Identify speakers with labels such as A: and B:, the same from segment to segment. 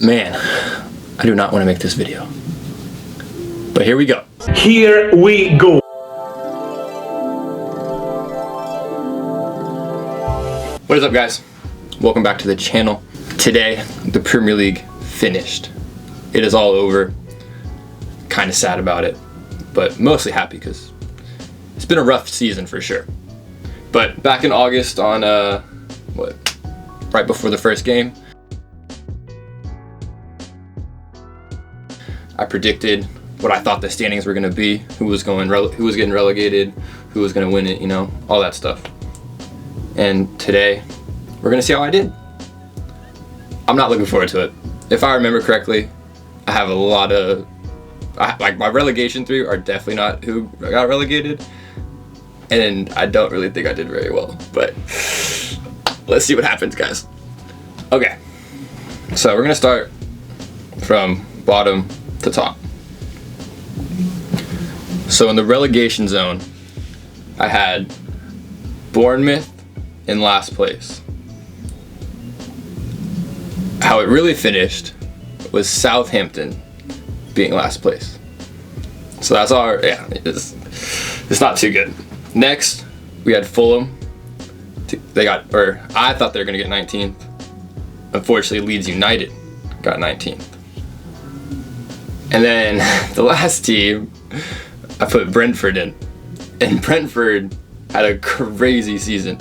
A: Man, I do not want to make this video. But here we go.
B: Here we go.
A: What is up, guys? Welcome back to the channel. Today, the Premier League finished. It is all over. Kind of sad about it, but mostly happy because it's been a rough season for sure. But back in August on, right before the first game, I predicted what I thought the standings were going to be, who was getting relegated, who was going to win it, you know, all that stuff. And today, we're going to see how I did. I'm not looking forward to it. If I remember correctly, I have a lot of, like my relegation three are definitely not who got relegated. And I don't really think I did very well, but let's see what happens, guys. Okay, so we're going to start from bottom to top. So in the relegation zone, I had Bournemouth in last place. How it really finished was Southampton being last place. So that's our, yeah, it's not too good. Next, we had Fulham. I thought they were gonna get 19th. Unfortunately, Leeds United got 19th. And then the last team, I put Brentford in. And Brentford had a crazy season,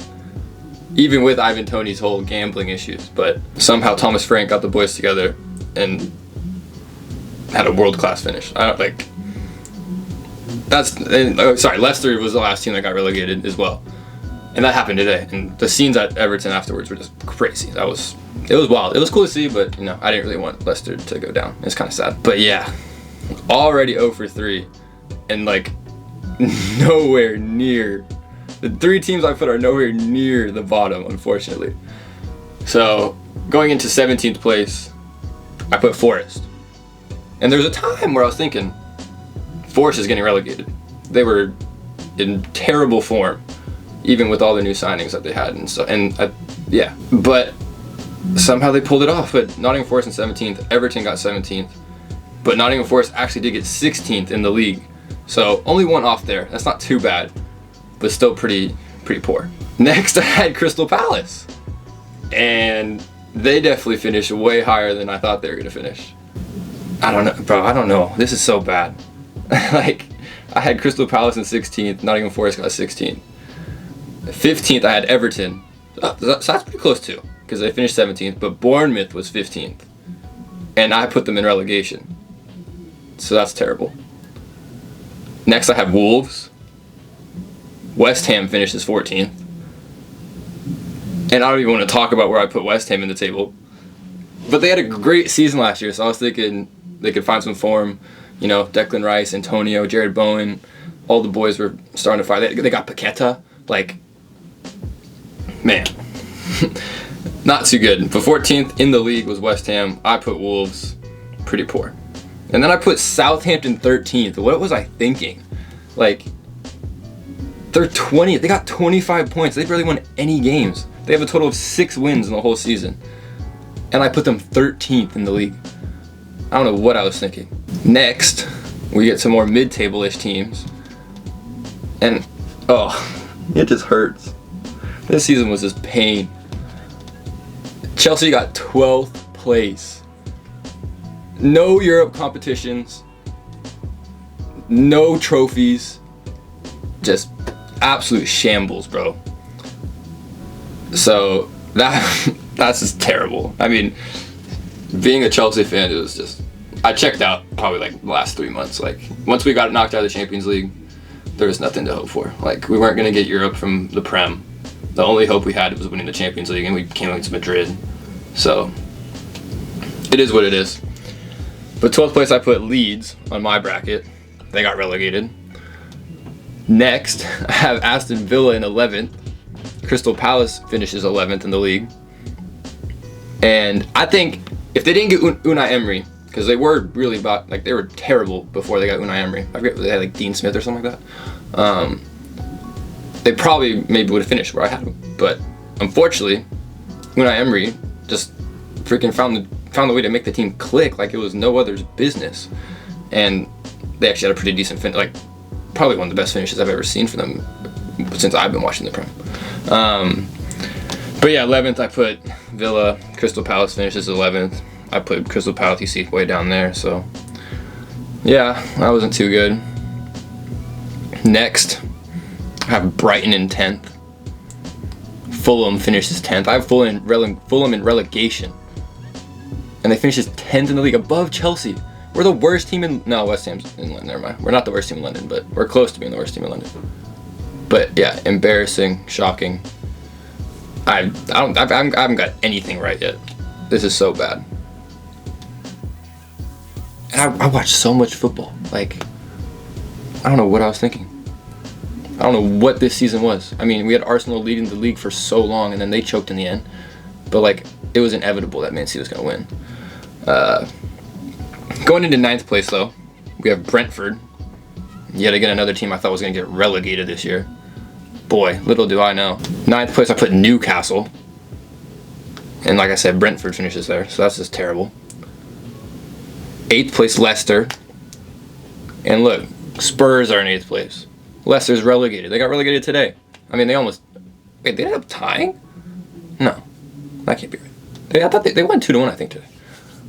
A: even with Ivan Toney's whole gambling issues. But somehow Thomas Frank got the boys together and had a world-class finish. Leicester was the last team that got relegated as well. And that happened today. And the scenes at Everton afterwards were just crazy. It was wild. It was cool to see, but you know, I didn't really want Leicester to go down. It's kind of sad. But yeah, already 0 for 3 and like nowhere near. The three teams I put are nowhere near the bottom, unfortunately. So going into 17th place, I put Forest. And there was a time where I was thinking, Forest is getting relegated. They were in terrible form, even with all the new signings that they had, yeah. But somehow they pulled it off. But Nottingham Forest in 17th, Everton got 17th, but Nottingham Forest actually did get 16th in the league. So only one off there. That's not too bad, but still pretty poor. Next, I had Crystal Palace, and they definitely finished way higher than I thought they were gonna finish. I don't know, bro. I don't know. This is so bad. Like, I had Crystal Palace in 16th, Nottingham Forest got 16th. 15th, I had Everton. So that's pretty close too, because they finished 17th, but Bournemouth was 15th. And I put them in relegation. So that's terrible. Next, I have Wolves. West Ham finishes 14th. And I don't even want to talk about where I put West Ham in the table. But they had a great season last year, so I was thinking they could find some form. You know, Declan Rice, Antonio, Jared Bowen, all the boys were starting to fire. They got Paqueta. Like, man, not too good. But 14th in the league was West Ham. I put Wolves, pretty poor. And then I put Southampton 13th. What was I thinking? Like, they're 20th. They got 25 points. They barely won any games. They have a total of 6 wins in the whole season. And I put them 13th in the league. I don't know what I was thinking. Next, we get some more mid-table-ish teams. And, oh, it just hurts. This season was just pain. Chelsea got 12th place. No Europe competitions. No trophies. Just absolute shambles, bro. So, that's just terrible. I mean, being a Chelsea fan, it was just, I checked out probably like the last 3 months. Like, once we got knocked out of the Champions League, there was nothing to hope for. Like, we weren't going to get Europe from the Prem. The only hope we had was winning the Champions League, and we came against Madrid. So, it is what it is. But 12th place, I put Leeds on my bracket. They got relegated. Next, I have Aston Villa in 11th. Crystal Palace finishes 11th in the league. And I think if they didn't get Unai Emery, because they were really they were terrible before they got Unai Emery. I forget, they had like Dean Smith or something like that. They probably maybe would have finished where I had them. But unfortunately, Unai Emery just freaking found found a way to make the team click like it was no other's business. And they actually had a pretty decent finish, like probably one of the best finishes I've ever seen for them since I've been watching the Prem. But yeah, 11th I put Villa. Crystal Palace finishes 11th. I put Crystal Palace, you see, way down there. So yeah, that wasn't too good. Next, I have Brighton in 10th. Fulham finishes 10th. I have Fulham in relegation. And they finishes 10th in the league, above Chelsea. We're the worst team in... No, West Ham's in London, never mind. We're not the worst team in London, but we're close to being the worst team in London. But yeah, embarrassing, shocking. I haven't got anything right yet. This is so bad. And I watched so much football. Like, I don't know what I was thinking. I don't know what this season was. I mean, we had Arsenal leading the league for so long, and then they choked in the end. But like, it was inevitable that Man City was going to win. Going into 9th place, though, we have Brentford. Yet again, another team I thought was going to get relegated this year. Boy, little do I know. 9th place, I put Newcastle. And like I said, Brentford finishes there, so that's just terrible. 8th place, Leicester. And look, Spurs are in 8th place. Leicester's relegated. They got relegated today. I mean, they almost... Wait, they ended up tying? No. That can't be right. I thought they won 2-1, I think, today.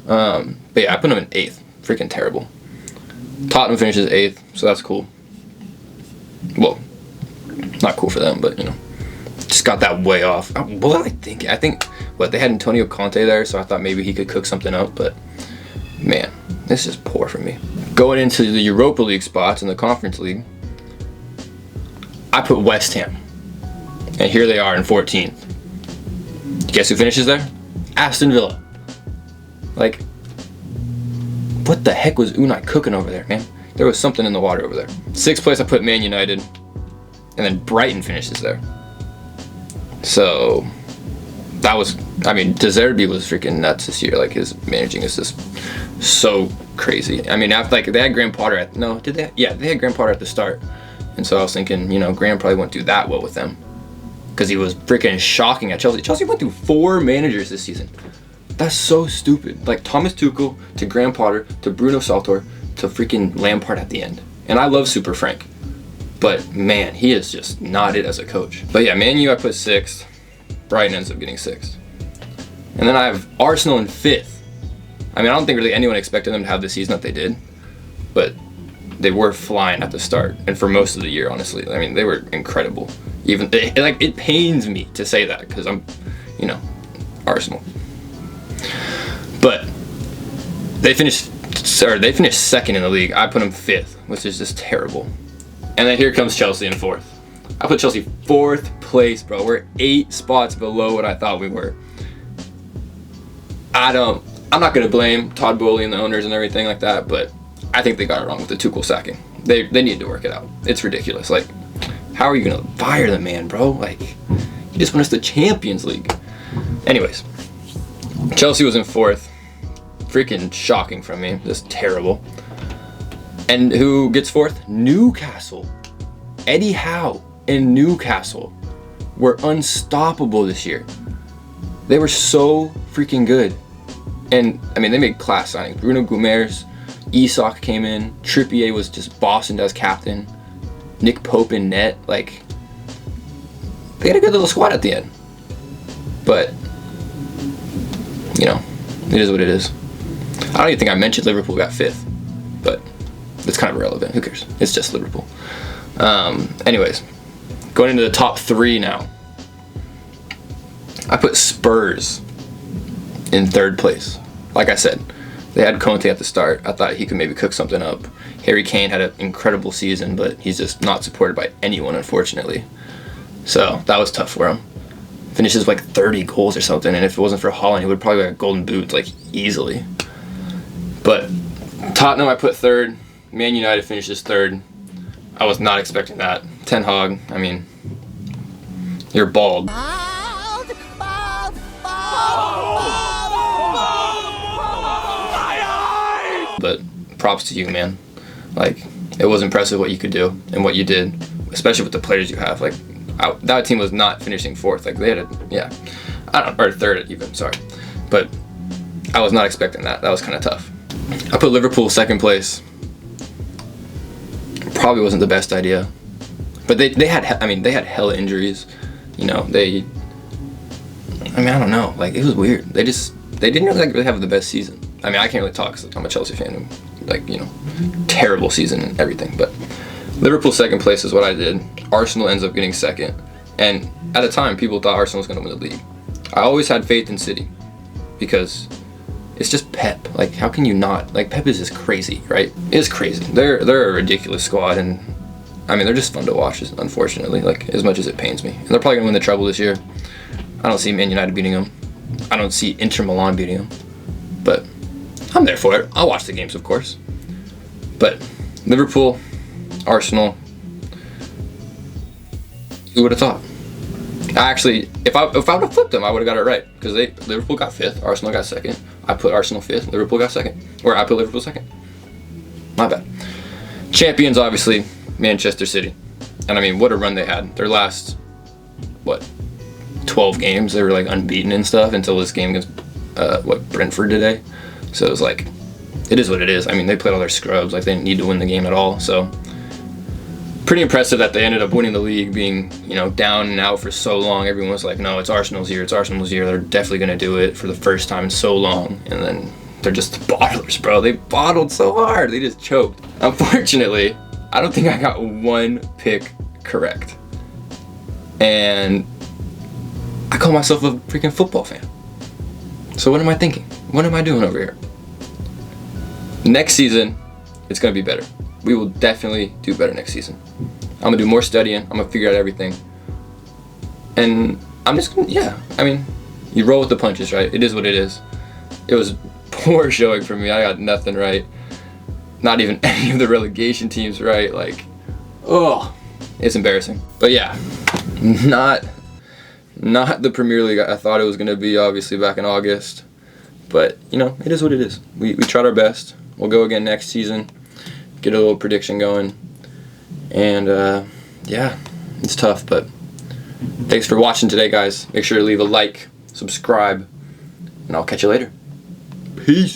A: But yeah, I put them in 8th. Freaking terrible. Tottenham finishes 8th, so that's cool. Well, not cool for them, but, you know. Just got that way off. What was I thinking? I think, they had Antonio Conte there, so I thought maybe he could cook something up, but... Man, this is poor for me. Going into the Europa League spots in the Conference League, I put West Ham. And here they are in 14th. Guess who finishes there? Aston Villa. Like, what the heck was Unai cooking over there, man? There was something in the water over there. 6th place, I put Man United. And then Brighton finishes there. So, that was, I mean, De Zerbi was freaking nuts this year. Like, his managing is just so crazy. I mean, after, like, they had Graham Potter at, no, did they? Yeah, they had Graham Potter at the start. And so I was thinking, you know, Graham probably wouldn't do that well with them. Because he was freaking shocking at Chelsea. Chelsea went through 4 managers this season. That's so stupid. Like Thomas Tuchel to Graham Potter to Bruno Saltor to freaking Lampard at the end. And I love Super Frank. But man, he is just not it as a coach. But yeah, Man U I put 6th. Brighton ends up getting 6th. And then I have Arsenal in 5th. I mean, I don't think really anyone expected them to have the season that they did. But they were flying at the start. And for most of the year, honestly. I mean, they were incredible. Even, it pains me to say that. Because I'm, you know, Arsenal. But they finished 2nd in the league. I put them 5th, which is just terrible. And then here comes Chelsea in 4th. I put Chelsea 4th place, bro. We're 8 spots below what I thought we were. I'm not gonna blame Todd Bowley and the owners and everything like that, but I think they got it wrong with the Tuchel sacking. They need to work it out. It's ridiculous. Like, how are you gonna fire the man, bro? Like, he just won us the Champions League. Anyways, Chelsea was in 4th. Freaking shocking from me. Just terrible. And who gets 4th? Newcastle. Eddie Howe and Newcastle were unstoppable this year. They were so freaking good. And, I mean, they made class signings. Bruno Guimaraes, Isak came in. Trippier was just bossing as captain. Nick Pope in net. Like, they had a good little squad at the end. But, you know, it is what it is. I don't even think I mentioned Liverpool got 5th. But it's kind of irrelevant. Who cares? It's just Liverpool. Anyways, going into the top 3 now. I put Spurs in 3rd place. Like I said, they had Conte at the start. I thought he could maybe cook something up. Harry Kane had an incredible season, but he's just not supported by anyone, unfortunately. So that was tough for him. Finishes like 30 goals or something, and if it wasn't for Haaland, he would probably have a golden boot, like, easily. But Tottenham I put 3rd. Man United finishes 3rd. I was not expecting that. Ten Hag, I mean, you're bald. But props to you, man. Like, it was impressive what you could do and what you did, especially with the players you have. Like, that team was not finishing 4th. Like, they had or 3rd even, sorry. But I was not expecting that. That was kind of tough. I put Liverpool second place. Probably wasn't the best idea, but they had hella injuries. You know, I don't know. Like, it was weird. They didn't really have the best season. I mean, I can't really talk because I'm a Chelsea fan and, like, you know, terrible season and everything. But Liverpool second place is what I did. Arsenal ends up getting second. And at the time, people thought Arsenal was going to win the league. I always had faith in City because it's just Pep. Like, how can you not? Like, Pep is just crazy, right? It's crazy. They're a ridiculous squad, and I mean, they're just fun to watch, unfortunately, like, as much as it pains me. And they're probably going to win the treble this year. I don't see Man United beating them. I don't see Inter Milan beating them. But I'm there for it. I'll watch the games, of course. But Liverpool, Arsenal, who would have thought? Actually, if I would have flipped them, I would have got it right. Because Liverpool got 5th, Arsenal got 2nd. I put Arsenal 5th, Liverpool got 2nd. Or I put Liverpool 2nd. My bad. Champions, obviously, Manchester City. And I mean, what a run they had. Their last, 12 games, they were like unbeaten and stuff until this game against, Brentford today. So it was like, it is what it is. I mean, they played all their scrubs. Like, they didn't need to win the game at all. So pretty impressive that they ended up winning the league, being, you know, down and out for so long. Everyone was like, no, it's Arsenal's year. It's Arsenal's year. They're definitely going to do it for the first time in so long. And then they're just bottlers, bro. They bottled so hard. They just choked. Unfortunately, I don't think I got one pick correct. And I call myself a freaking football fan. So what am I thinking? What am I doing over here? Next season, it's going to be better. We will definitely do better next season. I'm going to do more studying. I'm going to figure out everything. And I'm just going to, yeah. I mean, you roll with the punches, right? It is what it is. It was poor showing for me. I got nothing right. Not even any of the relegation teams right. Like, oh, it's embarrassing. But yeah, not the Premier League I thought it was going to be, obviously, back in August. But, you know, it is what it is. We tried our best. We'll go again next season. Get a little prediction going. And, yeah, it's tough. But thanks for watching today, guys. Make sure to leave a like, subscribe, and I'll catch you later. Peace.